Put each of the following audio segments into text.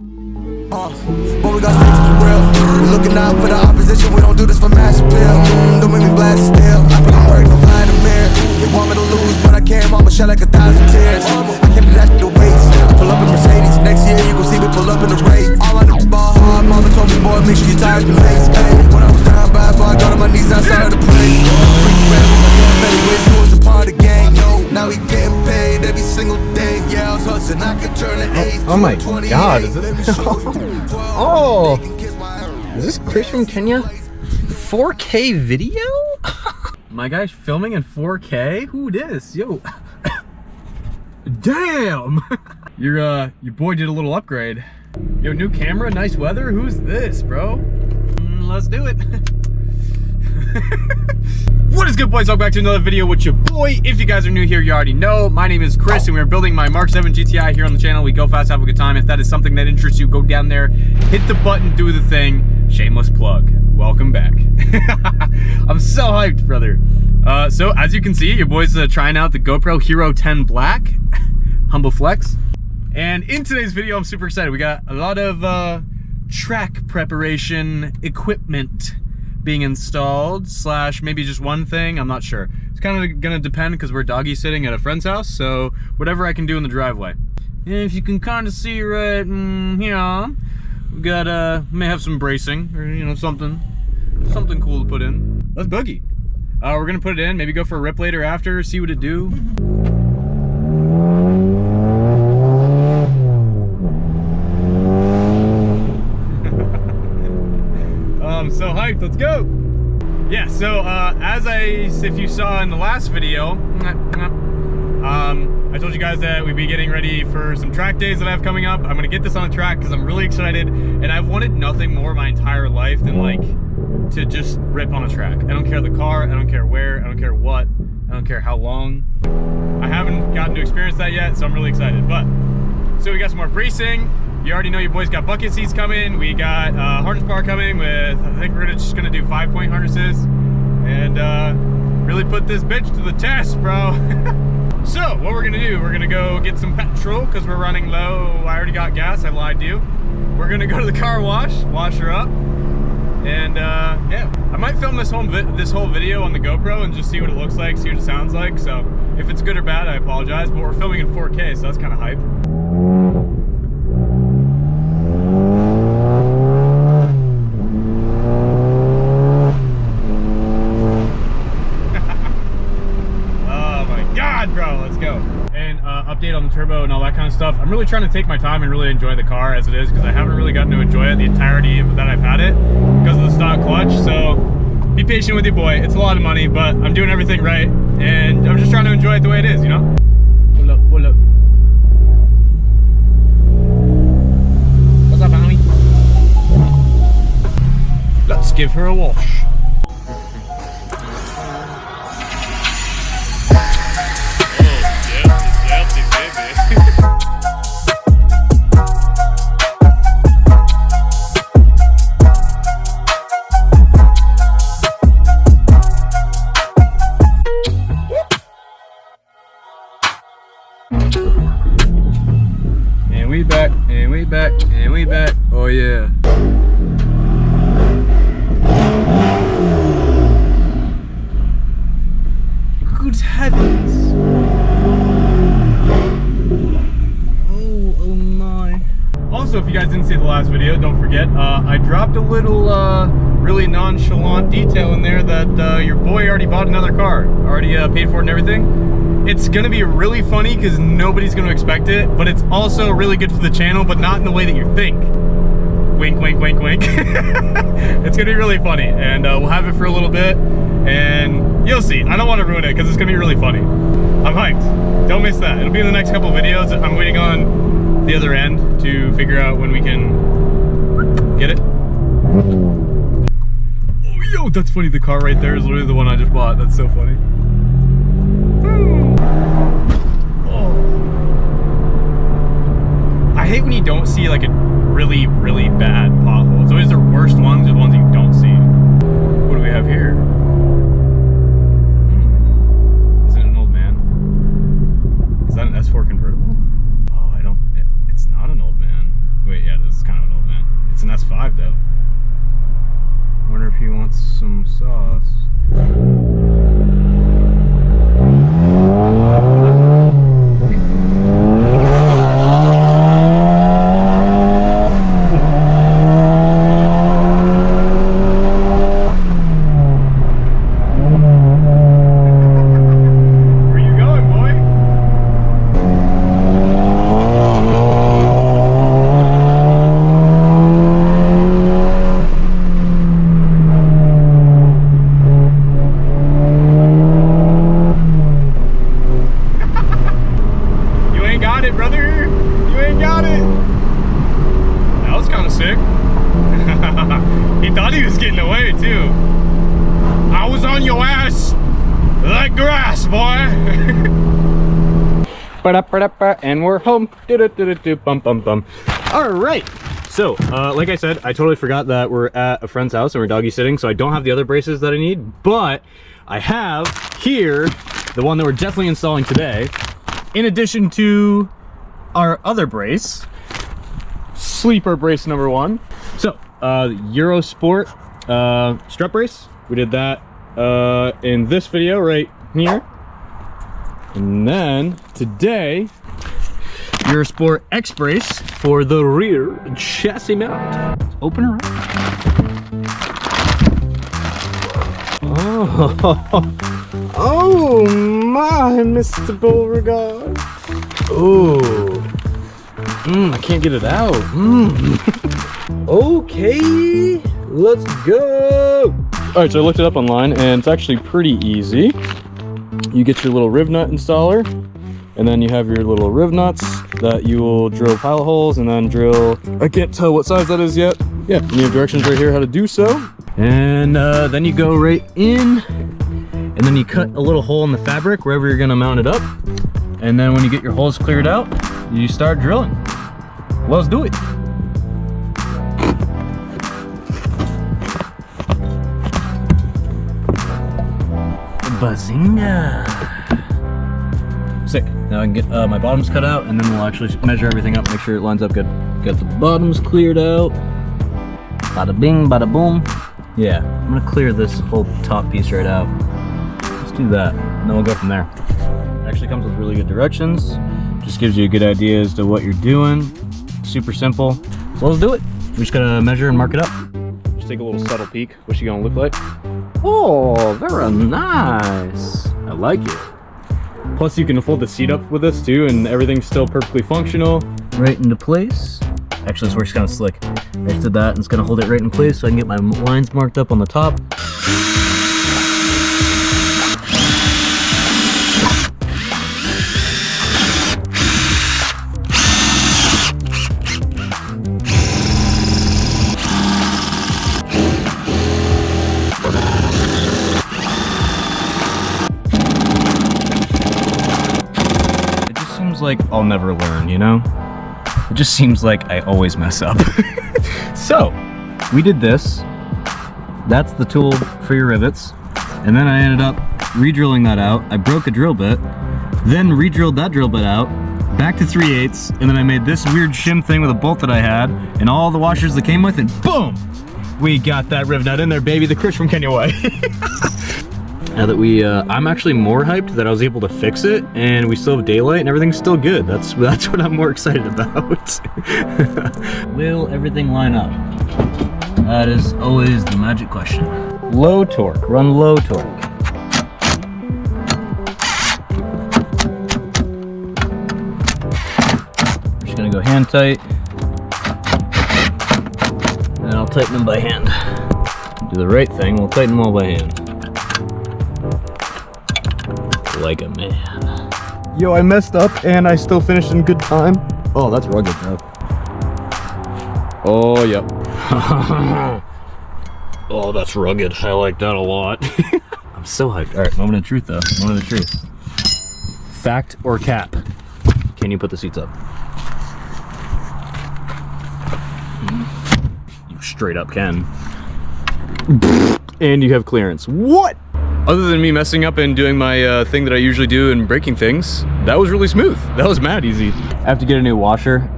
But we got sticks to the real. We looking out for the opposition. We don't do this for mass appeal. Don't make me blast still. I put on work, no fly in the mirror. They want me to lose, but I can't. Mama shed like 1,000 tears. I can't do that shit to waste. I pull up in Mercedes. Next year you gon' see me pull up in the race. All I do is ball hard. Mama told me, boy, make sure you tie up your lace. Hey, when I was down bad, boy, I got on my knees and I started to pray. Was a part of the gang. Now he getting paid every single day. Yeah, I was hustling. I could turn the A's. Oh my God! Is it? Oh, is this Chris from Kenya? 4K video? My guy's filming in 4K? Who this? Yo. Damn! Your boy did a little upgrade. Yo, new camera, nice weather. Who's this, bro? Let's do it. What is good, boys? Welcome back to another video with your boy. If you guys are new here, you already know. My name is Chris, and we're building my Mark 7 GTI here on the channel. We go fast, have a good time. If that is something that interests you, go down there, hit the button, do the thing. Shameless plug. Welcome back. I'm so hyped, brother. So, as you can see, your boy's trying out the GoPro Hero 10 Black. Humble flex. And in today's video, I'm super excited. We got a lot of track preparation equipment being installed, slash maybe just one thing, I'm not sure. It's kind of gonna depend because we're doggy sitting at a friend's house, so whatever I can do in the driveway. And if you can kind of see right here, we got may have some bracing or something cool to put in. Let's boogie. We're gonna put it in, maybe go for a rip later after, see what it do. I'm so hyped, let's go. Yeah, so if you saw in the last video, I told you guys that we'd be getting ready for some track days that I have coming up. I'm gonna get this on the track because I'm really excited, and I've wanted nothing more my entire life than like to just rip on a track. I don't care the car, I don't care where, I don't care what, I don't care how long. I haven't gotten to experience that yet, so I'm really excited. But so we got some more bracing. You already know your boys got bucket seats coming. We got harness bar coming with, I think we're just gonna do 5-point harnesses and really put this bitch to the test, bro. So what we're gonna do, we're gonna go get some petrol because we're running low. I already got gas, I lied to you. We're gonna go to the car wash her up, and yeah. I might film this whole video on the GoPro and just see what it looks like, see what it sounds like. So if it's good or bad, I apologize, but we're filming in 4K, so that's kind of hype. Bro, let's go. And update on the turbo and all that kind of stuff. I'm really trying to take my time and really enjoy the car as it is, because I haven't really gotten to enjoy it the entirety of that I've had it because of the stock clutch. So be patient with your boy. It's a lot of money, but I'm doing everything right, and I'm just trying to enjoy it the way it is, you know? Pull up, pull up. What's up, homie? Let's give her a wash. And we back, and we back, and we back. Oh yeah. Good heavens. Oh my. Also, if you guys didn't see the last video, don't forget, I dropped a little really nonchalant detail in there that your boy already bought another car. Already paid for it and everything. It's gonna be really funny because nobody's gonna expect it, but it's also really good for the channel, but not in the way that you think. Wink, wink, wink, wink. It's gonna be really funny, and we'll have it for a little bit, and you'll see. I don't want to ruin it because it's gonna be really funny. I'm hyped. Don't miss that. It'll be in the next couple of videos. I'm waiting on the other end to figure out when we can get it. Oh, yo, that's funny. The car right there is literally the one I just bought. That's so funny. I hate when you don't see like a really, really bad pothole. It's always the worst ones are the ones you don't see. What do we have here? Is it an old man? Is that an S4 convertible? Oh, it's not an old man. Wait, yeah, it is. 5 though. Wonder if he wants some sauce. He thought he was getting away too. I was on your ass like grass, boy. And we're home. Bum bum bum. All right. So, like I said, I totally forgot that we're at a friend's house and we're doggy sitting, so I don't have the other braces that I need, but I have here the one that we're definitely installing today, in addition to our other brace, sleeper brace number 1. So, Eurosport strut brace. We did that in this video right here. And then today, Eurosport X brace for the rear chassis mount. Let's open her up. Oh my, Mr. Beauregard. Oh, I can't get it out. Okay, let's go. All right, so I looked it up online and it's actually pretty easy. You get your little riv nut installer, and then you have your little riv nuts that you will drill pilot holes and then drill, I can't tell what size that is yet. Yeah, and you have directions right here how to do so. And then you go right in, and then you cut a little hole in the fabric wherever you're gonna mount it up. And then when you get your holes cleared out, you start drilling. Let's do it. Bazinga! Sick. Now I can get my bottoms cut out, and then we'll actually measure everything up, make sure it lines up good. Got the bottoms cleared out. Bada bing, bada boom. Yeah, I'm gonna clear this whole top piece right out. Let's do that, and then we'll go from there. It actually comes with really good directions. Just gives you a good idea as to what you're doing. Super simple. So let's do it. We're just gonna measure and mark it up. Just take a little subtle peek. What's she gonna look like? Oh, very nice. I like it. Plus you can fold the seat up with this too, and everything's still perfectly functional. Right into place. Actually, this works kind of slick. I just did that, and it's gonna hold it right in place so I can get my lines marked up on the top. Like I'll never learn, you know? It just seems like I always mess up. So we did this. That's the tool for your rivets, and then I ended up re-drilling that out. I broke a drill bit, then re-drilled that drill bit out back to 3/8, and then I made this weird shim thing with a bolt that I had and all the washers that came with it. Boom, we got that riv nut in there, baby. The Chris from Kenya Way. Now that I'm actually more hyped that I was able to fix it, and we still have daylight and everything's still good. That's what I'm more excited about. Will everything line up? That is always the magic question. Low torque, run low torque. We're just gonna go hand tight, and I'll tighten them by hand. Do the right thing, we'll tighten them all by hand. Like a man. Yo, I messed up and I still finished in good time. Oh, that's rugged, bro. Oh, yep. Oh, that's rugged. I like that a lot. I'm so hyped. All right, moment of truth, though. Moment of the truth. Fact or cap? Can you put the seats up? You straight up can. And you have clearance. What? Other than me messing up and doing my thing that I usually do and breaking things, that was really smooth. That was mad easy. I have to get a new washer.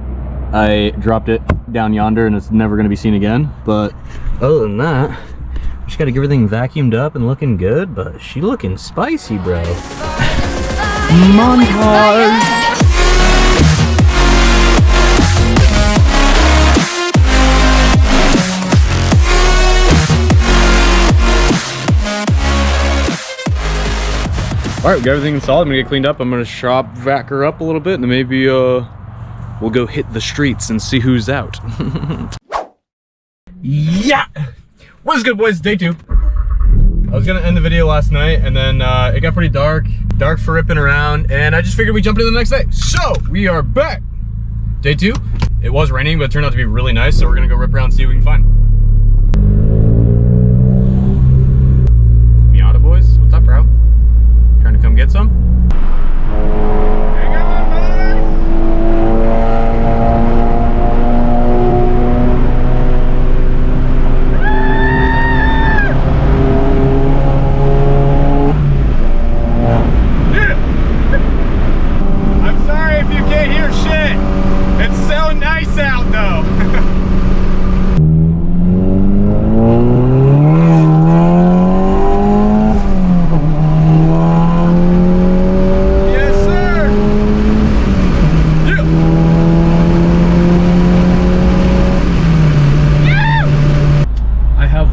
I dropped it down yonder and it's never gonna be seen again. But other than that, just gotta get everything vacuumed up and looking good, but she looking spicy, bro. Montage! All right, we got everything installed. I'm gonna get cleaned up. I'm gonna shop vac her up a little bit, and then maybe we'll go hit the streets and see who's out. Yeah! What's good, boys? Day 2. I was gonna end the video last night, and then it got pretty dark for ripping around, and I just figured we'd jump into the next day. So, we are back. Day 2. It was raining, but it turned out to be really nice, so we're gonna go rip around and see what we can find. Miata boys, what's up, bro? Trying to come get some? Hang on, boys! Yeah. I'm sorry if you can't hear shit. It's so nice out though.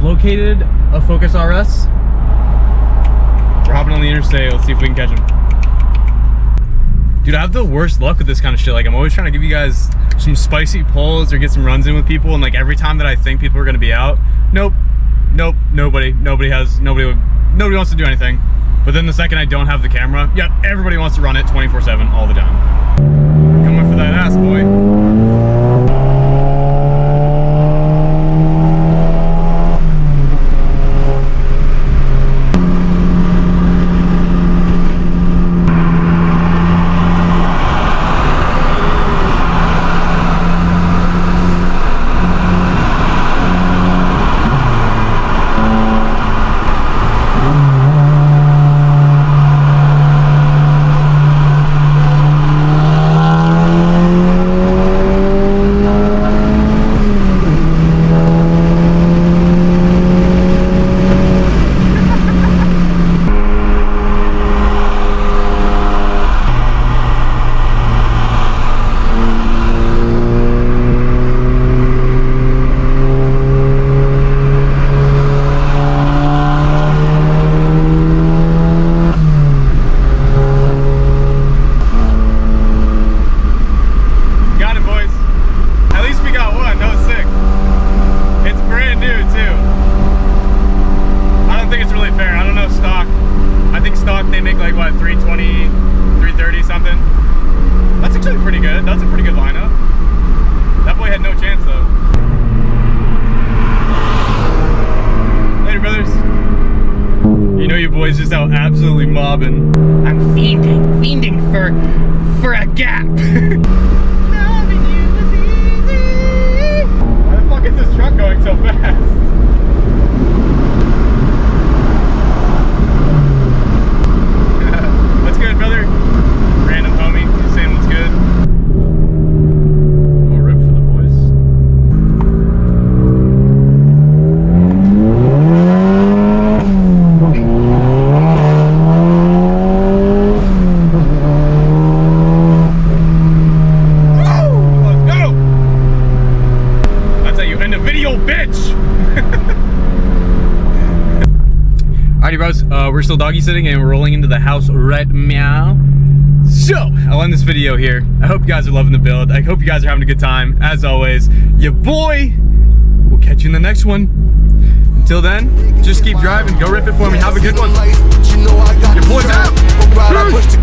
Located a Focus RS. We're hopping on the interstate. Let's see if we can catch him. Dude, I have the worst luck with this kind of shit. Like, I'm always trying to give you guys some spicy pulls or get some runs in with people, and like every time that I think people are gonna be out, nope, nobody wants to do anything. But then the second I don't have the camera, yep, everybody wants to run it 24/7 all the time. Coming for that ass, boy. Boys just out absolutely mobbing. I'm fiending for a gap. Loving you is easy. Why the fuck is this truck going so fast? What's good, brother? Random homie, just saying what's good. More rip for the boys. Alrighty, bros, we're still doggy sitting and we're rolling into the house right now. So, I'll end this video here. I hope you guys are loving the build. I hope you guys are having a good time. As always, your boy, we'll catch you in the next one. Until then, just keep driving. Go rip it for me. Have a good one. Your boy's out. Peace.